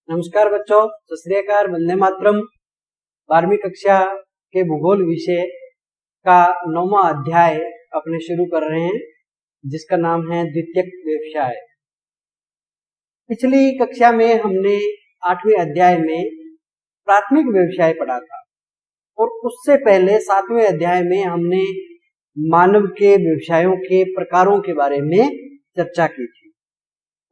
नमस्कार बच्चों, सत श्री अकाल, वंदे मातरम। 12वीं कक्षा के भूगोल विषय का 9वां अध्याय अपने शुरू कर रहे हैं, जिसका नाम है द्वितीयक व्यवसाय। पिछली कक्षा में हमने 8वें अध्याय में प्राथमिक व्यवसाय पढ़ा था और उससे पहले 7वें अध्याय में हमने मानव के व्यवसायों के प्रकारों के बारे में चर्चा की थी।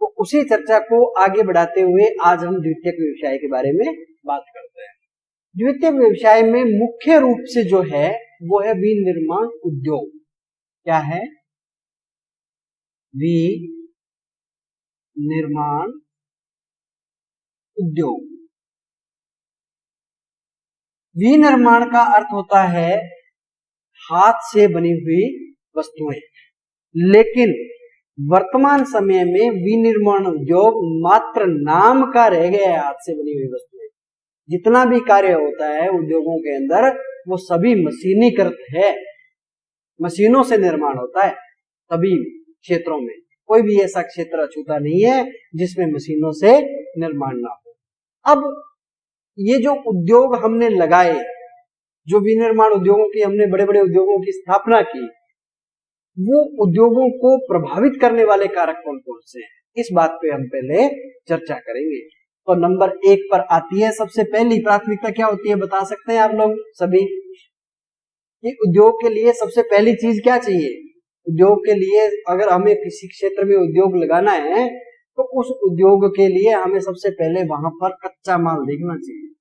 तो उसी चर्चा को आगे बढ़ाते हुए आज हम द्वितीयक व्यवसाय के बारे में बात करते हैं। द्वितीयक व्यवसाय में मुख्य रूप से जो है वो है विनिर्माण उद्योग। क्या है? विनिर्माण उद्योग। विनिर्माण का अर्थ होता है हाथ से बनी हुई वस्तुएं, लेकिन वर्तमान समय में विनिर्माण उद्योग मात्र नाम का रह गया है। हाथ से बनी हुई वस्तुएं, जितना भी कार्य होता है उद्योगों के अंदर वो सभी मशीनीकृत है। मशीनों से निर्माण होता है। सभी क्षेत्रों में कोई भी ऐसा क्षेत्र अछूता नहीं है जिसमें मशीनों से निर्माण ना हो। अब ये जो उद्योग हमने लगाए, जो विनिर्माण उद्योगों की हमने बड़े बड़े उद्योगों की स्थापना की, वो उद्योगों को प्रभावित करने वाले कारक कौन कौन से हैं, इस बात पे हम पहले चर्चा करेंगे। तो नंबर 1 पर आती है सबसे पहली प्राथमिकता। क्या होती है बता सकते हैं आप लोग सभी? कि उद्योग के लिए सबसे पहली चीज क्या चाहिए? उद्योग के लिए अगर हमें किसी क्षेत्र में उद्योग लगाना है तो उस उद्योग के लिए हमें सबसे पहले वहां पर कच्चा माल देखना चाहिए।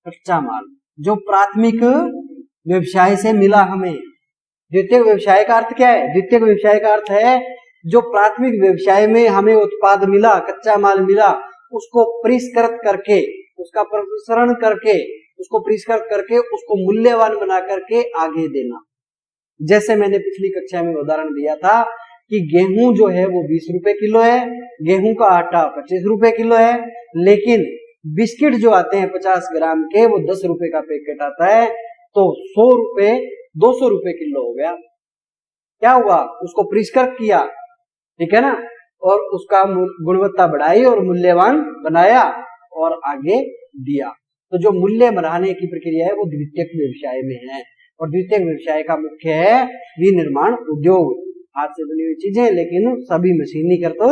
कच्चा माल जो प्राथमिक व्यवसाय से मिला हमें। द्वितीयक व्यवसाय का अर्थ क्या है? द्वितीयक व्यवसाय का अर्थ है जो प्राथमिक व्यवसाय में हमें उत्पाद मिला, कच्चा माल मिला, उसको परिष्कृत करके, उसका प्रसंस्करण करके, उसको परिष्कृत करके, उसको मूल्यवान बना करके आगे देना। जैसे मैंने पिछली कक्षा में उदाहरण दिया था कि गेहूं जो है वो 20 रुपए किलो है, गेहूं का आटा 25 रुपए किलो है, लेकिन बिस्किट जो आते हैं 50 ग्राम के वो 10 रुपए का पैकेट आता है, तो 100 रुपए 200 रुपए किलो हो गया। क्या हुआ? उसको परिष्कृत किया, ठीक है ना, और उसका गुणवत्ता बढ़ाई और मूल्यवान बनाया और आगे दिया। तो जो मूल्य बढ़ाने की प्रक्रिया है वो द्वितीयक व्यवसाय में है। और द्वितीयक व्यवसाय का मुख्य है विनिर्माण उद्योग। हाथ से बनी हुई चीजें, लेकिन सभी मशीनीकृत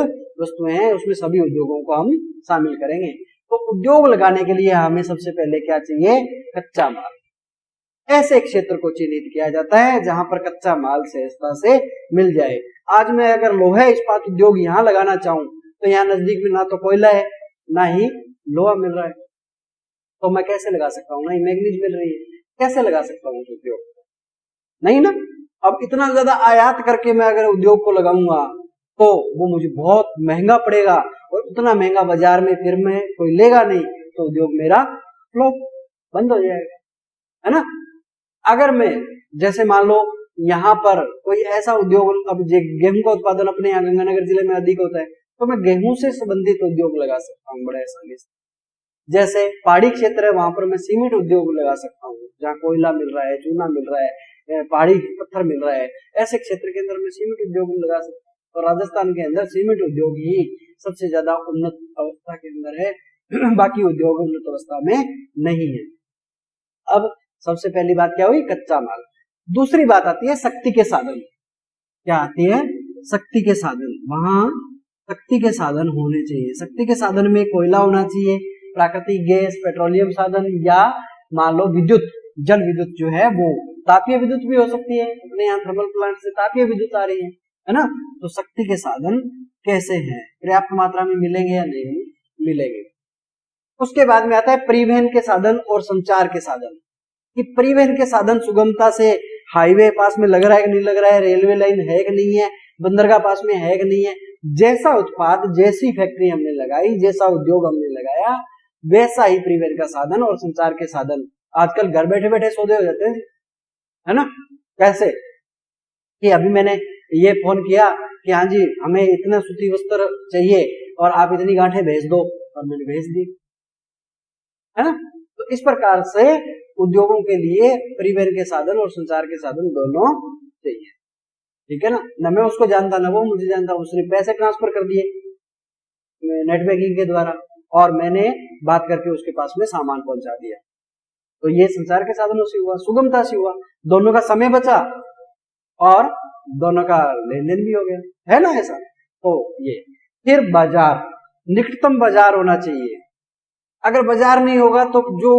वस्तुएं हैं, उसमें सभी उद्योगों को हम शामिल करेंगे। तो उद्योग लगाने के लिए हमें सबसे पहले क्या चाहिए? कच्चा माल। ऐसे क्षेत्र को चिन्हित किया जाता है जहां पर कच्चा माल सहजता से मिल जाए। आज मैं अगर लोहा इस्पात उद्योग यहाँ लगाना चाहूं तो यहाँ नजदीक में ना तो कोयला है ना ही लोहा मिल रहा है, तो मैं कैसे लगा सकता हूँ? ना ही मैग्नीज मिल रही है, कैसे लगा सकता हूँ उस उद्योग? नहीं ना। अब इतना ज्यादा आयात करके मैं अगर उद्योग को लगाऊंगा तो वो मुझे बहुत महंगा पड़ेगा, और उतना महंगा बाजार में फिर मैं कोई लेगा नहीं, तो उद्योग मेरा फ्लॉप बंद हो जाएगा, है ना। अगर मैं जैसे मान लो यहाँ पर कोई ऐसा उद्योग, अब गेहूं का उत्पादन अपने यहाँ गंगानगर जिले में अधिक होता है, तो मैं गेहूं से संबंधित उद्योग लगा सकता हूँ बड़े आसानी से। जैसे पहाड़ी क्षेत्र है वहां पर मैं सीमेंट उद्योग लगा सकता हूँ, जहाँ कोयला मिल रहा है, चूना मिल रहा है, पहाड़ी पत्थर मिल रहा है, ऐसे क्षेत्र के अंदर मैं सीमेंट उद्योग लगा सकता हूँ। और राजस्थान के अंदर सीमेंट उद्योग ही सबसे ज्यादा उन्नत अवस्था के अंदर है, बाकी उद्योग उन्नत अवस्था में नहीं है। अब सबसे पहली बात क्या हुई? कच्चा माल। दूसरी बात आती है शक्ति के साधन। क्या आती है? शक्ति के साधन। वहां शक्ति के साधन होने चाहिए। शक्ति के साधन में कोयला होना चाहिए, प्राकृतिक गैस, पेट्रोलियम साधन, या मान लो विद्युत, जल विद्युत जो है वो तापीय विद्युत भी हो सकती है। अपने यहाँ थर्मल प्लांट से तापीय विद्युत आ रही है ना। तो शक्ति के साधन कैसे हैं? पर्याप्त मात्रा में मिलेंगे या नहीं मिलेंगे? उसके बाद में आता है परिवहन के साधन और संचार के साधन। कि परिवहन के साधन सुगमता से, हाईवे पास में लग रहा है कि नहीं लग रहा है, रेलवे लाइन है कि नहीं है, बंदरगाह पास में है कि नहीं है, जैसा उत्पाद, जैसी फैक्ट्री हमने लगाई, जैसा उद्योग हमने लगाया, वैसा ही परिवहन का साधन और संचार के साधन। आजकल घर बैठे बैठे सौदे हो जाते हैं, है ना। कैसे? कि अभी मैंने ये फोन किया कि हाँ जी हमें इतना सूती वस्त्र चाहिए और आप इतनी गांठें भेज दो, और मैंने भेज दी, है ना। तो इस प्रकार से उद्योगों के लिए परिवहन के साधन और संचार के साधन दोनों चाहिए, ठीक है ना। न मैं उसको जानता ना वो मुझे जानता, उसने पैसे ट्रांसफर कर दिए, नेट बैंकिंग के द्वारा, और मैंने बात करके उसके पास में सामान पहुंचा दिया। तो ये संचार के साधनों से हुआ, सुगमता से हुआ, दोनों का समय बचा और दोनों का लेन देन भी हो गया, है ना ऐसा। तो ये फिर बाजार, निकटतम बाजार होना चाहिए। अगर बाजार नहीं होगा तो जो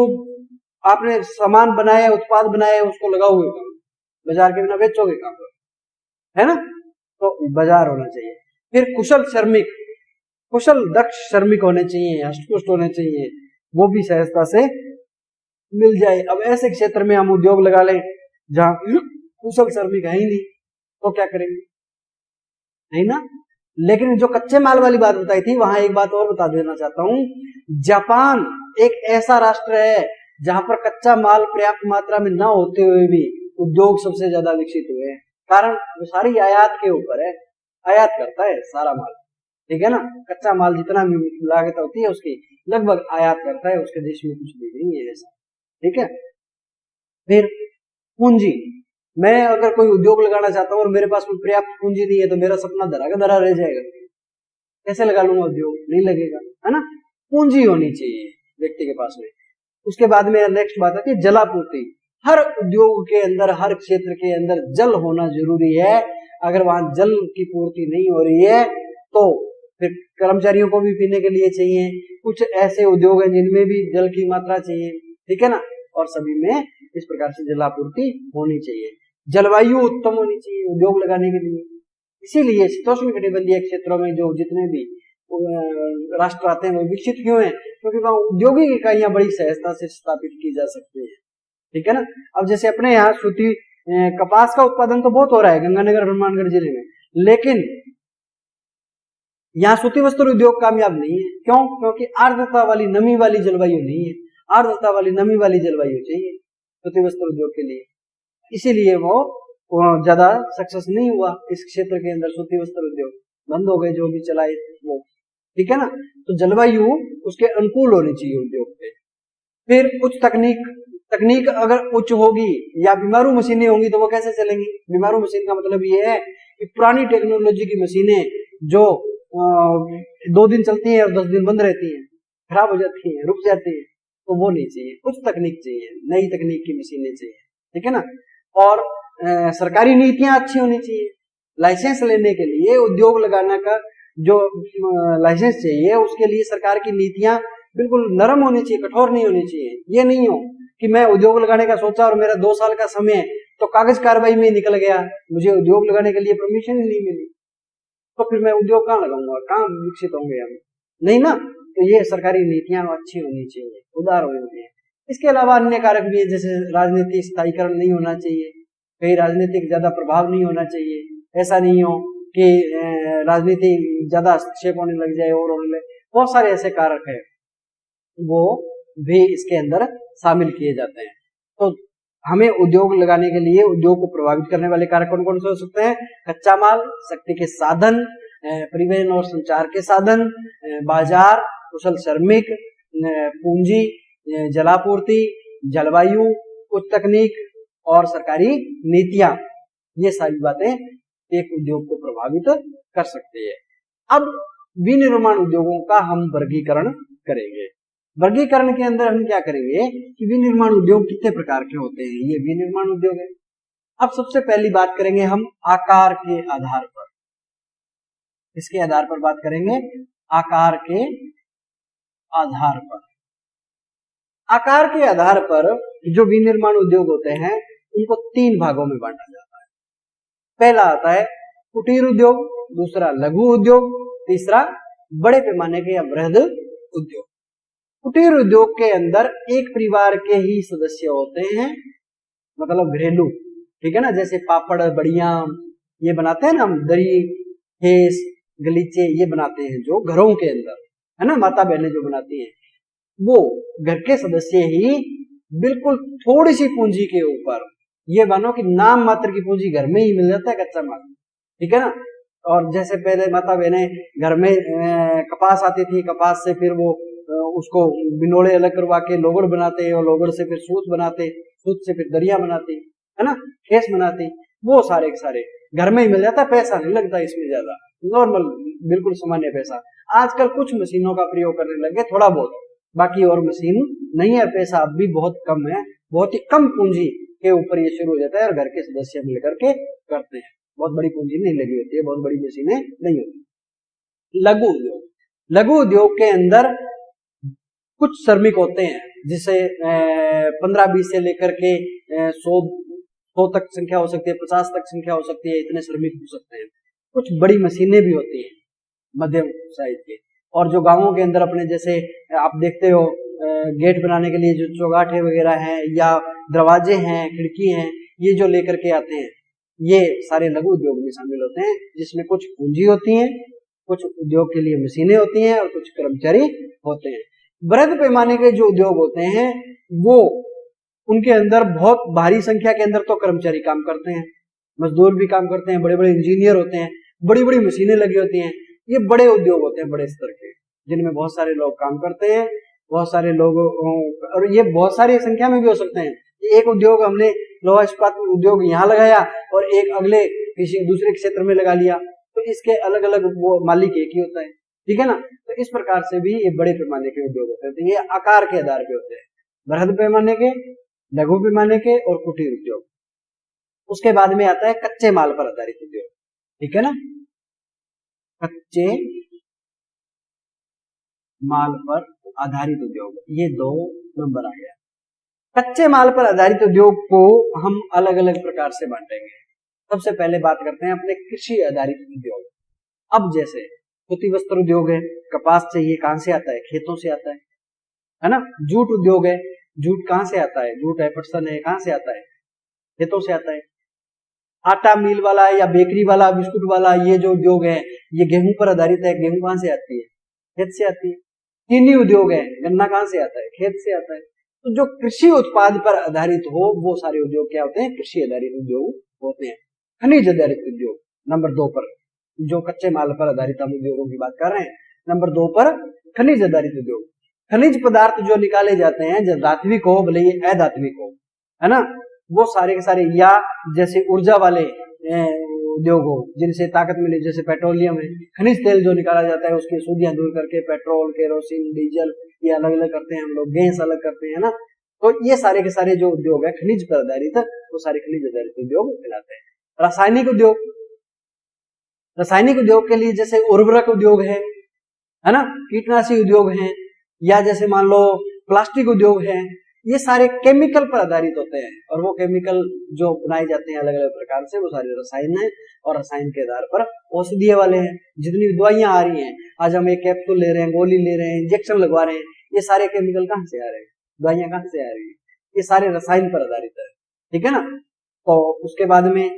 आपने सामान बनाया, उत्पाद बनाया, उसको लगाओगे कहाँ? बाजार के बिना बेचोगे कहाँ पर, है ना। तो बाजार होना चाहिए। फिर कुशल श्रमिक, कुशल दक्ष श्रमिक होने चाहिए, हष्टपुष्ट होने चाहिए, वो भी सहजता से मिल जाए। अब ऐसे क्षेत्र में हम उद्योग लगा लें जहां कुशल श्रमिक है ही नहीं, तो क्या करेंगे, नहीं ना। लेकिन जो कच्चे माल वाली बात बताई थी, वहां एक बात और बता देना चाहता हूं। जापान एक ऐसा राष्ट्र है जहां पर कच्चा माल पर्याप्त मात्रा में ना होते हुए भी उद्योग सबसे ज्यादा विकसित हुए हैं। कारण वो सारी आयात के ऊपर है, आयात करता है सारा माल, ठीक है ना। कच्चा माल जितना भी लागत होती है उसकी लगभग आयात करता है, उसके देश में कुछ भी नहीं है ऐसा, ठीक है। फिर पूंजी, मैं अगर कोई उद्योग लगाना चाहता हूँ और मेरे पास में पर्याप्त पूंजी नहीं है तो मेरा सपना धरा का धरा रह जाएगा। कैसे लगा लूंगा उद्योग, नहीं लगेगा, है ना। पूंजी होनी चाहिए व्यक्ति के पास में। उसके बाद में नेक्स्ट बात आती है जलापूर्ति। हर उद्योग के अंदर, हर क्षेत्र के अंदर जल होना जरूरी है। अगर वहां जल की पूर्ति नहीं हो रही है तो फिर कर्मचारियों को भी पीने के लिए चाहिए। कुछ ऐसे उद्योग हैं जिनमें भी जल की मात्रा चाहिए, ठीक है ना। और सभी में इस प्रकार से जलापूर्ति होनी चाहिए। जलवायु उत्तम होनी चाहिए उद्योग लगाने के लिए। इसीलिए शीतोष्ण कटिबंधीय क्षेत्रों में जो जितने भी राष्ट्र आते हैं वो विकसित क्यों हैं, क्योंकि वहां औद्योगिक इकाइयां बड़ी सहजता से स्थापित की जा सकती है, ठीक है ना। अब जैसे अपने यहाँ सूती कपास का उत्पादन तो बहुत हो रहा है गंगानगर हनुमानगढ़ जिले में, लेकिन यहाँ सूती वस्त्र उद्योग कामयाब नहीं है। क्यों? क्योंकि आर्द्रता वाली, नमी वाली जलवायु नहीं है। आर्द्रता वाली, नमी वाली जलवायु चाहिए सूती वस्त्र उद्योग के लिए, इसीलिए वो ज्यादा सक्सेस नहीं हुआ इस क्षेत्र के अंदर। सूती वस्त्र उद्योग बंद हो गए, जो भी चलाए वो, ठीक है ना। तो जलवायु उसके अनुकूल होनी चाहिए उद्योग पे। फिर उच्च तकनीक, तकनीक अगर उच्च होगी या बीमारू मशीनें होंगी तो वो कैसे चलेंगी। बीमारू मशीन का मतलब ये है कि पुरानी टेक्नोलॉजी की मशीनें जो 2 दिन चलती हैं और 10 दिन बंद रहती हैं, खराब हो जाती हैं, रुक जाती हैं, तो वो नहीं चाहिए। उच्च तकनीक चाहिए, नई तकनीक की मशीनें चाहिए, ठीक है ना। और सरकारी नीतियां अच्छी होनी चाहिए। लाइसेंस लेने के लिए, उद्योग लगाने का जो लाइसेंस चाहिए, उसके लिए सरकार की नीतियां बिल्कुल नरम होनी चाहिए, कठोर नहीं होनी चाहिए। ये नहीं हो कि मैं उद्योग लगाने का सोचा और मेरा 2 साल का समय तो कागज कार्रवाई में निकल गया, मुझे उद्योग लगाने के लिए परमिशन ही नहीं मिली, तो फिर मैं उद्योग कहाँ लगाऊंगा, कहाँ विकसित होंगे हम, नहीं ना। तो ये सरकारी नीतियां अच्छी होनी चाहिए, उदार होनी चाहिए। इसके अलावा अन्य कारक भी है, जैसे राजनीतिक स्थायीकरण नहीं होना चाहिए, कहीं राजनीतिक ज्यादा प्रभाव नहीं होना चाहिए। ऐसा नहीं हो कि राजनीति ज्यादा हस्तक्षेप होने लग जाए और होने लगे, बहुत सारे ऐसे कारक है वो भी इसके अंदर शामिल किए जाते हैं। तो हमें उद्योग लगाने के लिए उद्योग को प्रभावित करने वाले कारक कौन कौन से हो सकते हैं? कच्चा माल, शक्ति के साधन, परिवहन और संचार के साधन, बाजार, कुशल श्रमिक, पूंजी, जलापूर्ति, जलवायु, उच्च तकनीक और सरकारी नीतियां। ये सारी बातें एक उद्योग को प्रभावित कर सकती है। अब विनिर्माण उद्योगों का हम वर्गीकरण करेंगे। वर्गीकरण के अंदर हम क्या करेंगे कि विनिर्माण उद्योग कितने प्रकार के होते हैं, ये विनिर्माण उद्योग है। अब सबसे पहली बात करेंगे हम आकार के आधार पर। इसके आधार पर बात करेंगे, आकार के आधार पर। आकार के आधार पर जो विनिर्माण उद्योग होते हैं उनको 3 भागों में बांटा जाता है। पहला आता है कुटीर उद्योग, दूसरा लघु उद्योग, तीसरा बड़े पैमाने के या बृहद उद्योग। कुटीर उद्योग के अंदर एक परिवार के ही सदस्य होते हैं, मतलब घरेलू, ठीक है ना। जैसे पापड़, बड़ियां ये बनाते हैं ना हम, दरी, ठेस, गलीचे ये बनाते हैं जो घरों के अंदर, है ना, माता बहनें जो बनाती हैं, वो घर के सदस्य ही बिल्कुल थोड़ी सी पूंजी के ऊपर, ये मानो कि नाम मात्र की पूंजी घर में ही मिल जाता है कच्चा माल, ठीक है ना। और जैसे पहले माता बहनें घर में कपास आती थी, कपास से फिर वो उसको बिनोड़े अलग करवा के लोगड़ बनाते, और लोगड़ से फिर सूत बनाते, सूत से फिर दरिया बनाते, है ना, खेस बनाते, वो सारे के सारे घर में ही मिल जाता है, पैसा नहीं लगता इसमें ज्यादा, नॉर्मल बिल्कुल सामान्य पैसा। आजकल कुछ मशीनों का प्रयोग करने लगे थोड़ा बहुत, बाकी और मशीन नहीं है। पैसा अब भी बहुत कम है, बहुत ही कम पूंजी के ऊपर ये शुरू हो जाता है और घर के सदस्य मिलकर के करते हैं। बहुत बड़ी पूंजी नहीं लगी होती है, बहुत बड़ी मशीनें नहीं होती। लघु उद्योग, लघु उद्योग के अंदर कुछ श्रमिक होते हैं, जिसे 15-20 से लेकर के 100 तक संख्या हो सकती है, 50 तक संख्या हो सकती है, इतने श्रमिक हो सकते हैं। कुछ बड़ी मशीनें भी होती हैं मध्यम साइज के। और जो गांवों के अंदर अपने जैसे आप देखते हो गेट बनाने के लिए जो चौगाठे वगैरह हैं या दरवाजे हैं, खिड़की हैं, ये जो लेकर के आते हैं, ये सारे लघु उद्योग में शामिल होते हैं, जिसमें कुछ पूंजी होती है, कुछ उद्योग के लिए मशीनें होती हैं और कुछ कर्मचारी होते हैं। बृहद पैमाने के जो उद्योग होते हैं वो उनके अंदर बहुत भारी संख्या के अंदर तो कर्मचारी काम करते हैं, मजदूर भी काम करते हैं, बड़े बड़े इंजीनियर होते हैं, बड़ी बड़ी मशीनें लगी होती हैं। ये बड़े उद्योग होते हैं, बड़े स्तर के, जिनमें बहुत सारे लोग काम करते हैं, बहुत सारे लोग, और ये बहुत सारी संख्या में भी हो सकते हैं। एक उद्योग हमने लोहा इस्पात उद्योग यहाँ लगाया और एक अगले किसी दूसरे क्षेत्र में लगा लिया, तो इसके अलग अलग वो मालिक एक ही होता है, ठीक है ना। तो इस प्रकार से भी ये बड़े पैमाने के उद्योग होते हैं। तो ये आकार के आधार पे होते हैं, बृहद पैमाने के, लघु पैमाने के और कुटीर उद्योग। उसके बाद में आता है कच्चे माल पर आधारित उद्योग, ठीक है ना। कच्चे माल पर आधारित उद्योग, ये 2 नंबर आ गया। कच्चे माल पर आधारित उद्योग को हम अलग अलग प्रकार से बांटेंगे। सबसे पहले बात करते हैं अपने कृषि आधारित उद्योग। अब जैसे सूती वस्त्र उद्योग है, कपास चाहिए, कहां से आता है? खेतों से आता है ना। जूट उद्योग है, जूट कहां से आता है? जूट है, पटसन है, कहां से आता है? खेतों से आता है। आटा मिल वाला या बेकरी वाला, बिस्कुट वाला, ये जो उद्योग है ये गेहूं पर आधारित है। गेहूं कहां से आती है? खेत से आती है। चीनी उद्योग है, गन्ना कहां से आता है? खेत से आता है। तो जो कृषि उत्पाद पर आधारित हो वो सारे उद्योग क्या होते हैं? कृषि आधारित उद्योग होते हैं। खनिज आधारित उद्योग नंबर 2 पर, जो कच्चे माल पर आधारित हम उद्योगों की बात कर रहे हैं। नंबर 2 पर खनिज आधारित उद्योग। खनिज पदार्थ जो निकाले जाते हैं, जब धात्विक हो भले ही अधात्विक हो, है ना, वो सारे के सारे, या जैसे ऊर्जा वाले उद्योग हो जिनसे ताकत मिले, जैसे पेट्रोलियम है, खनिज तेल जो निकाला जाता है उसकी सूदियां दूर करके पेट्रोल, केरोसिन, डीजल ये अलग अलग करते हैं हम लोग, गैस अलग करते हैं ना। तो ये सारे के सारे जो उद्योग है खनिज पर आधारित, वो सारे खनिज आधारित उद्योग कहलाते हैं। रासायनिक उद्योग, रासायनिक उद्योग के लिए जैसे उर्वरक उद्योग है ना, कीटनाशी उद्योग है, या जैसे मान लो प्लास्टिक उद्योग है, ये सारे केमिकल पर आधारित होते हैं। और वो केमिकल जो बनाए जाते हैं अलग अलग प्रकार से, वो सारे रसायन है और रसायन के आधार पर औषधीय वाले हैं। जितनी दवाइयां आ रही हैं, आज हम एक कैप्सूल ले रहे हैं, गोली ले रहे हैं, इंजेक्शन लगवा रहे हैं, ये सारे केमिकल कहाँ से आ रहे हैं? दवाइयां कहाँ से आ रही है? ये सारे रसायन पर आधारित है, ठीक है ना। तो उसके बाद में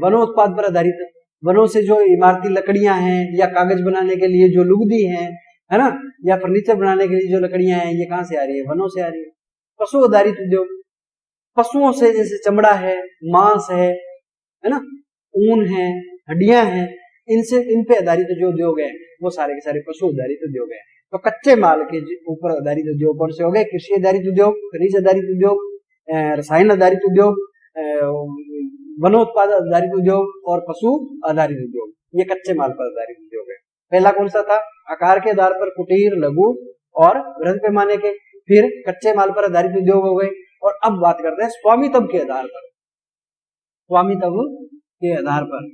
वनोत्पाद पर आधारित है। वनों से जो इमारती लकड़ियां हैं या कागज बनाने के लिए जो लुगदी है ना, या फर्नीचर बनाने के लिए जो लकड़ियां हैं, ये कहां से आ रही है? वनों से आ रही है। पशु आधारित उद्योग, पशुओं से जैसे चमड़ा है, मांस है ना, ऊन है, हड्डियां हैं, इनसे इन पे आधारित जो उद्योग है वो सारे के सारे पशु आधारित उद्योग है। तो कच्चे माल के ऊपर आधारित उद्योग कौन से हो गए? कृषि आधारित उद्योग, खनिज आधारित उद्योग, रसायन आधारित उद्योग, वनोत्पाद आधारित उद्योग और पशु आधारित उद्योग। ये कच्चे माल पर आधारित उद्योग है। पहला कौन सा था? आकार के आधार पर कुटीर, लघु और बृहद पैमाने के। फिर कच्चे माल पर आधारित उद्योग हो गए। और अब बात करते हैं स्वामित्व के आधार पर। स्वामित्व के आधार पर,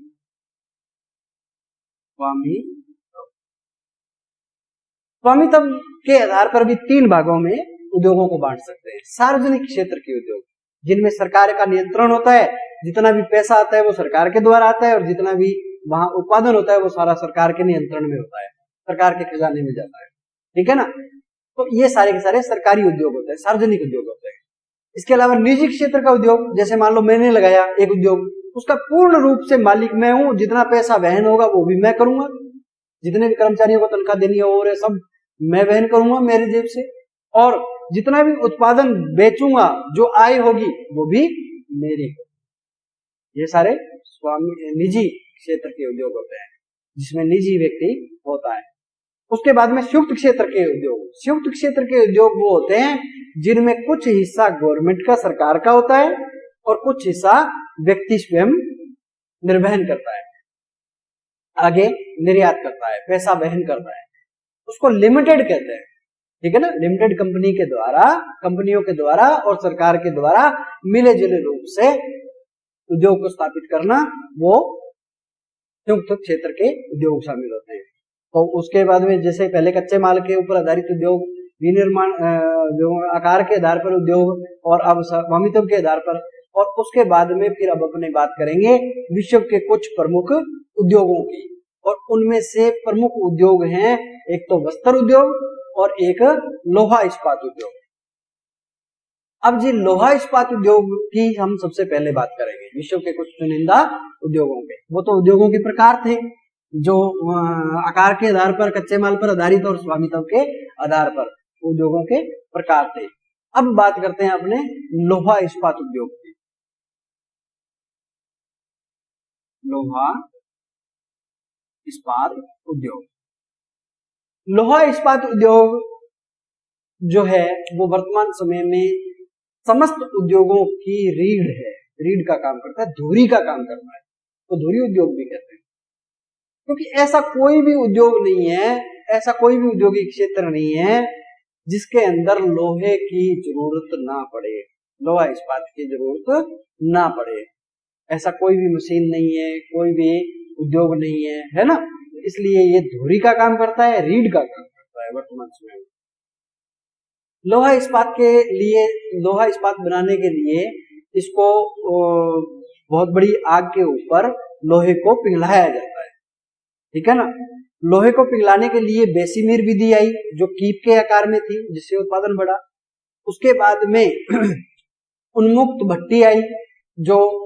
स्वामित्व के आधार पर भी 3 भागों में उद्योगों को बांट सकते हैं। सार्वजनिक क्षेत्र के उद्योग, जिनमें सरकार का नियंत्रण होता है, जितना भी पैसा आता है वो सरकार के द्वारा आता है, और जितना भी वहां उत्पादन होता है वो सारा सरकार के नियंत्रण में होता है, सरकार के खजाने में जाता है, ठीक है ना। तो ये सारे के सारे सरकारी उद्योग होते हैं, सार्वजनिक उद्योग होते हैं। इसके अलावा निजी क्षेत्र का उद्योग, जैसे मान लो मैंने लगाया एक उद्योग, उसका पूर्ण रूप से मालिक मैं हूं, जितना पैसा वहन होगा वो भी मैं करूंगा, जितने भी कर्मचारियों को तनख्वाह देनी हो रहे सब मैं वहन करूंगा मेरी जेब से, और जितना भी उत्पादन बेचूंगा जो आय होगी वो भी मेरी। ये सारे निजी क्षेत्र के उद्योग होते हैं, जिसमें निजी व्यक्ति होता है। उसके बाद में संयुक्त क्षेत्र के उद्योग। संयुक्त क्षेत्र के उद्योग वो होते हैं जिनमें कुछ हिस्सा गवर्नमेंट का, सरकार का होता है, और कुछ हिस्सा व्यक्ति स्वयं निर्वहन करता है। आगे निर्यात करता है, पैसा वहन करता है, उसको लिमिटेड कहते हैं। ठीक है ना, लिमिटेड कंपनियों के द्वारा और सरकार के द्वारा मिले जुले रूप से उद्योग को स्थापित करना, वो संयुक्त क्षेत्र के उद्योग शामिल होते हैं। तो उसके बाद में जैसे पहले कच्चे माल के ऊपर आधारित उद्योग, विनिर्माण जो आकार के आधार पर उद्योग, और अब स्वामित्व के आधार पर, और उसके बाद में फिर अब अपने बात करेंगे विश्व के कुछ प्रमुख उद्योगों की, और उनमें से प्रमुख उद्योग हैं एक तो वस्त्र उद्योग और एक लोहा इस्पात उद्योग। अब जी लोहा इस्पात उद्योग की हम सबसे पहले बात करेंगे, विश्व के कुछ चुनिंदा उद्योगों के। वो तो उद्योगों के प्रकार थे जो आकार के आधार पर, कच्चे माल पर आधारित और स्वामित्व के आधार पर उद्योगों के प्रकार थे। अब बात करते हैं अपने लोहा इस्पात उद्योग की। लोहा इस्पात उद्योग, लोहा इस्पात उद्योग जो है वो वर्तमान समय में समस्त उद्योगों की रीढ़ है, रीढ़ का काम करता है, धुरी का काम करता है, तो धुरी उद्योग भी कहते हैं। क्योंकि ऐसा कोई भी उद्योग नहीं है, ऐसा कोई भी औद्योगिक क्षेत्र नहीं है जिसके अंदर लोहे की जरूरत ना पड़े, लोहा इस्पात की जरूरत ना पड़े। ऐसा कोई भी मशीन नहीं है, कोई भी उद्योग नहीं है, है ना। इसलिए ये धुरी का काम करता है, रीढ़ का काम करता है वर्तमान समय में। लोहा इस्पात के लिए, लोहा इस्पात बनाने के लिए इसको बहुत बड़ी आग के ऊपर लोहे को पिघलाया जाता है। ठीक है ना। लोहे को पिघलाने के लिए बेसिमीर विधि आई जो कीप के आकार में थी, जिससे उत्पादन बढ़ा। उसके बाद में उन्मुक्त भट्टी आई जो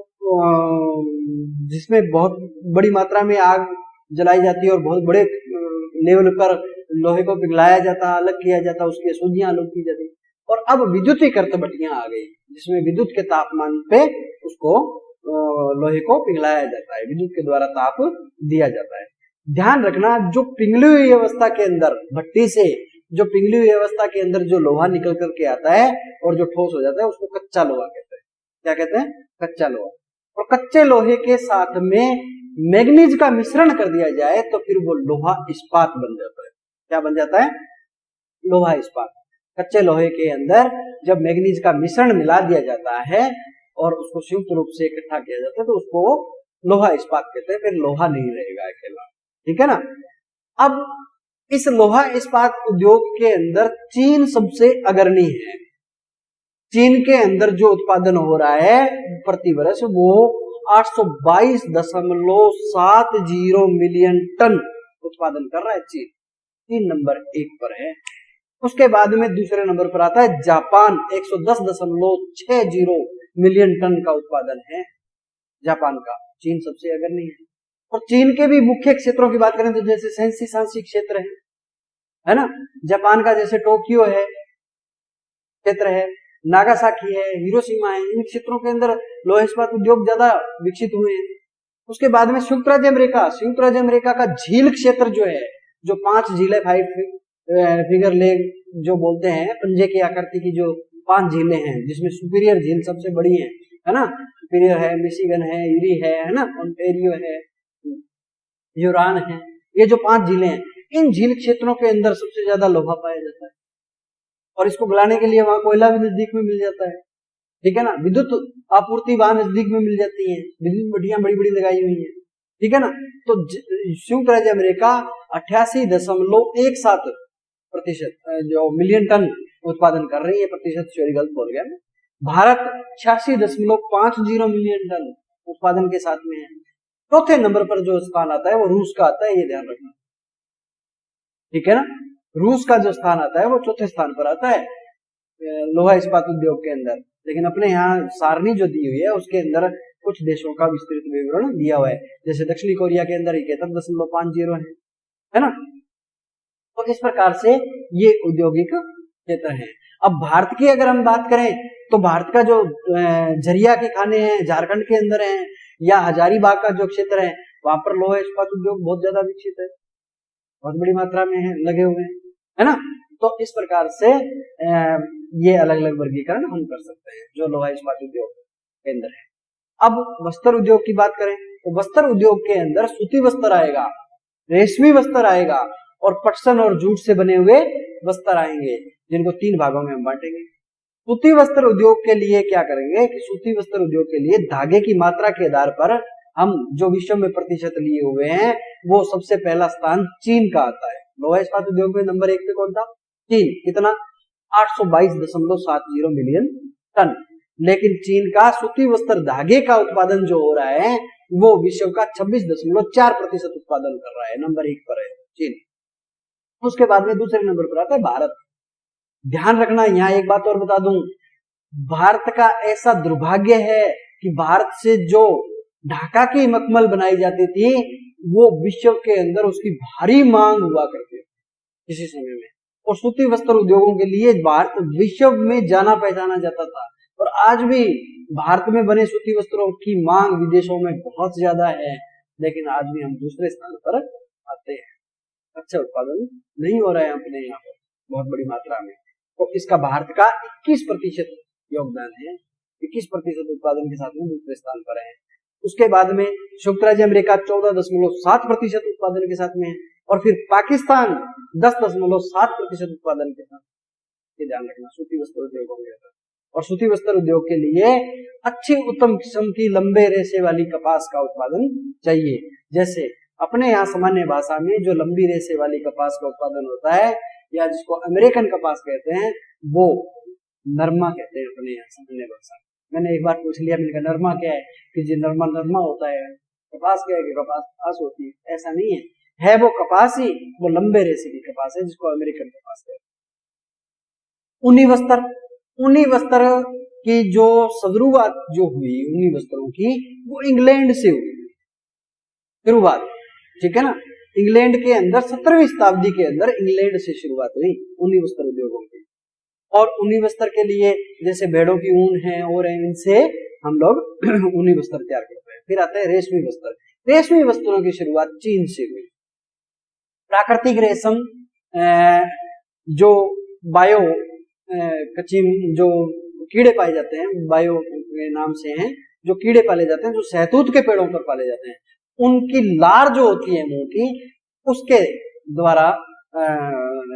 जिसमें बहुत बड़ी मात्रा में आग जलाई जाती है और बहुत बड़े लेवल पर लोहे को पिघलाया जाता, अलग किया जाता, उसकी अशुद्धियां अलग की जाती। और अब विद्युतीकृत भट्टियां आ गई जिसमें विद्युत के तापमान पे उसको लोहे को पिघलाया जाता है, विद्युत के द्वारा ताप दिया जाता है। ध्यान रखना, जो पिघली हुई अवस्था के अंदर भट्टी से जो पिघली हुई अवस्था के अंदर जो लोहा निकल करके आता है और जो ठोस हो जाता है उसको कच्चा लोहा कहते हैं। क्या कहते हैं? कच्चा लोहा। और कच्चे लोहे के साथ में मैग्नीज का मिश्रण कर दिया जाए तो फिर वो लोहा इस्पात बन जाता है। क्या बन जाता है? लोहा इस्पात। कच्चे लोहे के अंदर जब मैग्नीज का मिश्रण मिला दिया जाता है और उसको संयुक्त रूप से इकट्ठा किया जाता है तो उसको लोहा इस्पात कहते हैं। फिर लोहा नहीं रहेगा अकेला। ठीक है ना। अब इस लोहा इस्पात उद्योग के अंदर चीन सबसे अग्रणी है। चीन के अंदर जो उत्पादन हो रहा है प्रति वर्ष वो 822.70 मिलियन टन उत्पादन कर रहा है। चीन 3 नंबर 1 पर है। उसके बाद में दूसरे नंबर पर आता है जापान, 110.60 मिलियन टन का उत्पादन है जापान का। चीन सबसे अग्रणी है। और चीन के भी मुख्य क्षेत्रों की बात करें तो जैसे सेंसी क्षेत्र है ना। जापान का जैसे टोक्यो है क्षेत्र है, नागासाकी है, हिरोशिमा है। इन क्षेत्रों के अंदर लोहा इस्पात उद्योग ज्यादा विकसित हुए हैं। उसके बाद में संयुक्त राज्य अमेरिका का झील क्षेत्र जो है, जो 5 झीलें, 5 फिगर लेग जो बोलते हैं, पंजे की आकृति की जो 5 झीलें हैं जिसमें सुपीरियर झील सबसे बड़ी है ना। सुपीरियर है, मिशिगन है, यूरी है ना, ओंटारियो है, यूरान है। ये जो 5 झीलें हैं, इन झील क्षेत्रों के अंदर सबसे ज्यादा लोहा पाया जाता है। और इसको बुलाने के लिए वहां कोयला भी नजदीक में मिल जाता है। ठीक है ना। विद्युत आपूर्ति वहां नजदीक में मिल जाती है, विद्युत भट्टियां बड़ी बड़ी लगाई हुई है। ठीक है ना। तो संयुक्त राज्य अमेरिका 88.17% जो मिलियन टन उत्पादन कर रही है। प्रतिशत सॉरी गलत बोल गया मैं। भारत 86.50 मिलियन टन उत्पादन के साथ में है। चौथे नंबर पर जो स्थान आता है वो रूस का आता है, ये ध्यान रखना। ठीक है ना। रूस का जो स्थान आता है वो चौथे स्थान पर आता है लोहा इस्पात उद्योग के अंदर। लेकिन अपने यहाँ सारणी जो दी हुई है उसके अंदर कुछ देशों का विस्तृत विवरण दिया हुआ है। जैसे दक्षिणी कोरिया के अंदर 71.50 है ना। तो इस प्रकार से ये औद्योगिक क्षेत्र है। अब भारत की अगर हम बात करें तो भारत का जो झरिया के खाने हैं झारखंड के अंदर हैं, या हजारीबाग का जो क्षेत्र है वहां पर लोहा इस्पात उद्योग बहुत ज्यादा विकसित है, बहुत बड़ी मात्रा में है, लगे हुए हैं, है ना। तो इस प्रकार से ये अलग अलग वर्गीकरण हम कर सकते हैं जो लोहा इस्पात उद्योग के अंदर है। अब वस्त्र उद्योग की बात करें तो वस्त्र उद्योग के अंदर सूती वस्त्र आएगा। रेशमी वस्त्र आएगा और पटसन और जूट से बने हुए वस्त्र आएंगे, जिनको 3 भागों में हम बांटेंगे। सूती वस्त्र उद्योग के लिए क्या करेंगे कि सूती वस्त्र उद्योग के लिए धागे की मात्रा के आधार पर हम जो विश्व में प्रतिशत लिए हुए हैं वो सबसे पहला स्थान चीन का आता है। लोहा इस्पात उद्योग में नंबर 1 पे कौन था? चीन। कितना? 822.70 मिलियन टन। लेकिन चीन का सूती वस्त्र धागे का उत्पादन जो हो रहा है वो विश्व का 26.4% उत्पादन कर रहा है, नंबर 1 पर है चीन। उसके बाद में दूसरे नंबर पर आता है भारत। ध्यान रखना, यहाँ एक बात और बता दूं, भारत का ऐसा दुर्भाग्य है कि भारत से जो ढाका की मखमल बनाई जाती थी वो विश्व के अंदर उसकी भारी मांग हुआ करती थी किसी समय में, और सूती वस्त्र उद्योगों के लिए भारत विश्व में जाना पहचाना जाता था। और आज भी भारत में बने सूती वस्त्रों की मांग विदेशों में बहुत ज्यादा है, लेकिन आज भी हम दूसरे स्थान पर आते हैं। अच्छा उत्पादन नहीं हो रहा है अपने यहाँ पर बहुत बड़ी मात्रा में। तो इसका भारत का 21% योगदान है, 21% उत्पादन के साथ में दूसरे स्थान पर है। उसके बाद में संयुक्त राज्य अमेरिका 14.7% उत्पादन के साथ में है, और फिर पाकिस्तान 10.7% उत्पादन के साथ। ये ध्यान रखना सूती वस्त्र उद्योग होंगे। और सूती वस्त्र उद्योग के लिए अच्छी उत्तम किस्म की लंबे रेशे वाली कपास का उत्पादन चाहिए। जैसे अपने यहाँ सामान्य भाषा में जो लंबी रेशे वाली कपास का उत्पादन होता है या जिसको अमेरिकन कपास कहते हैं वो नरमा कहते हैं अपने यहाँ सामान्य भाषा। मैंने एक बार पूछ लिया, मैंने कहा नरमा क्या है, कि जी नरमा होता है, कपास क्या है कि कपास होती है। ऐसा नहीं है वो कपास ही, वो लंबे रेशे की कपास है जिसको अमेरिकन कपास कहते हैं। ऊनी वस्त्र की जो शुरुआत जो हुई ऊनी वस्त्रों की वो इंग्लैंड से हुई शुरुआत, ठीक है ना। इंग्लैंड के अंदर 17वीं शताब्दी के अंदर इंग्लैंड से शुरुआत हुई ऊनी वस्त्र उद्योगों की। और ऊनी वस्त्र के लिए जैसे भेड़ों की ऊन है और इनसे हम लोग ऊनी वस्त्र तैयार करते हैं। फिर आता है रेशमी वस्त्र। रेशमी वस्त्रों की शुरुआत चीन से हुई। प्राकृतिक रेशम जो बायो कच्ची जो कीड़े पाए जाते हैं, बायो के नाम से हैं, जो कीड़े पाले जाते हैं जो सहतूत के पेड़ों पर पाले जाते हैं, उनकी लार जो होती है मुंह की, उसके द्वारा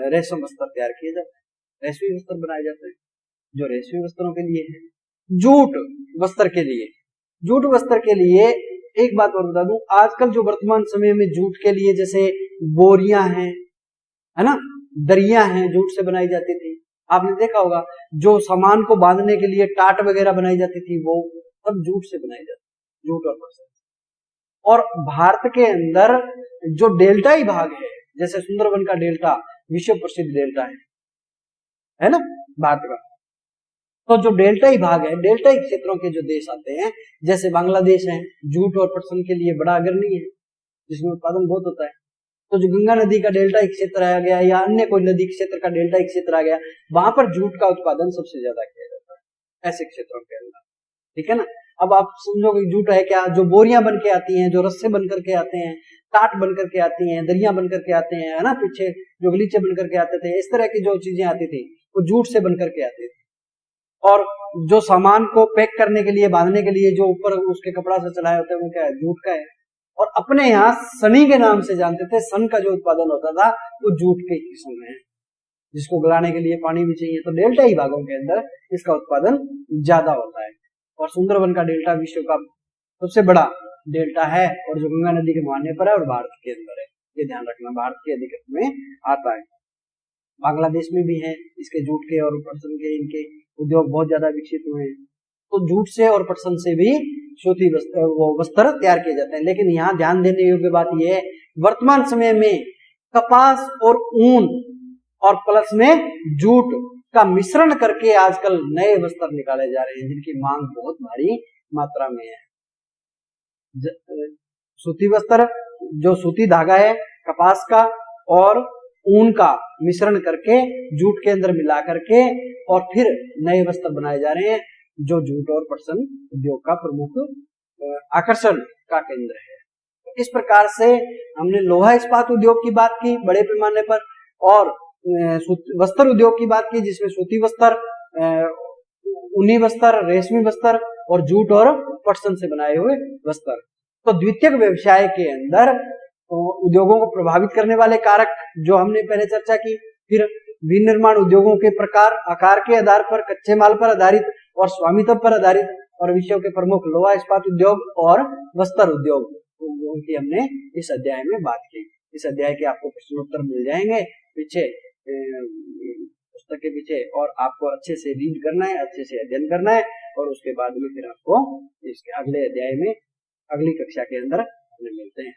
रेशम वस्त्र तैयार किए जाते हैं, रेशमी वस्त्र बनाए जाते हैं जो रेशमी वस्त्रों के लिए है। जूट वस्त्र के लिए एक बात और बता दूं, आजकल जो वर्तमान समय में जूट के लिए जैसे बोरियां हैं, है ना, दरियां हैं, जूट से बनाई जाती थी। आपने देखा होगा जो सामान को बांधने के लिए टाट वगैरह बनाई जाती थी वो सब जूट से बनाई जाती, जूट और पटसन। और भारत के अंदर जो डेल्टाई भाग है, जैसे सुंदरबन का डेल्टा विश्व प्रसिद्ध डेल्टा है ना भारत का। तो जो डेल्टाई भाग है, डेल्टाई क्षेत्रों के जो देश आते हैं जैसे बांग्लादेश है, जूट और पटसन के लिए बड़ा अग्रणी है जिसमें उत्पादन बहुत होता है। तो जो गंगा नदी का डेल्टाई क्षेत्र आ गया या अन्य कोई नदी क्षेत्र का डेल्टाई क्षेत्र आ गया, वहां पर जूट का उत्पादन सबसे ज्यादा किया जाता है ऐसे क्षेत्रों के अंदर, ठीक है ना। अब आप समझो कि जूट है क्या, जो बोरियां बन के आती हैं, जो रस्से बन करके आते हैं, टाट बन करके आती हैं, दरिया बन करके आते हैं, है ना, पीछे जो गलीचे बन करके आते थे, इस तरह की जो चीजें आती थी वो जूट से बन करके आती थी। और जो सामान को पैक करने के लिए, बांधने के लिए जो ऊपर उसके कपड़ा से चलाया होता है वो क्या है, जूट का है। और अपने यहाँ सनी के नाम से जानते थे, सन का जो उत्पादन होता था वो जूट के किस्म में है, जिसको गलाने के लिए पानी भी चाहिए। तो डेल्टाई भागों के अंदर इसका उत्पादन ज्यादा होता है। और सुंदरबन का डेल्टा विश्व का सबसे बड़ा डेल्टा है और जो गंगा नदी के मुहाने पर है और भारत के अंदर है, ये ध्यान रखना, भारत के अधिकृत में आता है। बांग्लादेश में भी है इसके जूट के और पटसन के, इनके उद्योग बहुत ज्यादा विकसित हुए हैं। तो जूट से और पटसन से भी सूती वस्त्र तैयार किए जाते हैं। लेकिन यहाँ ध्यान देने योग्य बात यह है, वर्तमान समय में कपास और ऊन और प्लस में जूट का मिश्रण करके आजकल नए वस्त्र निकाले जा रहे हैं जिनकी मांग बहुत भारी मात्रा में है। सूती वस्त्र जो सूती धागा है कपास का और ऊन का मिश्रण करके जूट के अंदर मिला करके और फिर नए वस्त्र बनाए जा रहे हैं जो जूट और पटसन उद्योग का प्रमुख आकर्षण का केंद्र है। इस प्रकार से हमने लोहा इस्पात उद्योग की बात की बड़े पैमाने पर और वस्त्र उद्योग की बात की जिसमें सूती वस्त्र, ऊनी वस्त्र, रेशमी वस्त्र और जूट और पटसन से बनाए हुए वस्त्र। तो द्वितीयक व्यवसाय के अंदर उद्योगों को प्रभावित करने वाले कारक जो हमने पहले चर्चा की। फिर विनिर्माण उद्योगों के प्रकार, आकार के आधार पर, कच्चे माल पर आधारित और स्वामित्व पर आधारित, और विश्व के प्रमुख लोहा इस्पात उद्योग और वस्त्र उद्योग की हमने इस अध्याय में बात की। इस अध्याय के आपको प्रश्नोत्तर मिल जाएंगे पीछे पुस्तक के पीछे, और आपको अच्छे से रीड करना है, अच्छे से अध्ययन करना है, और उसके बाद में फिर आपको इसके अगले अध्याय में अगली कक्षा के अंदर मिलते हैं।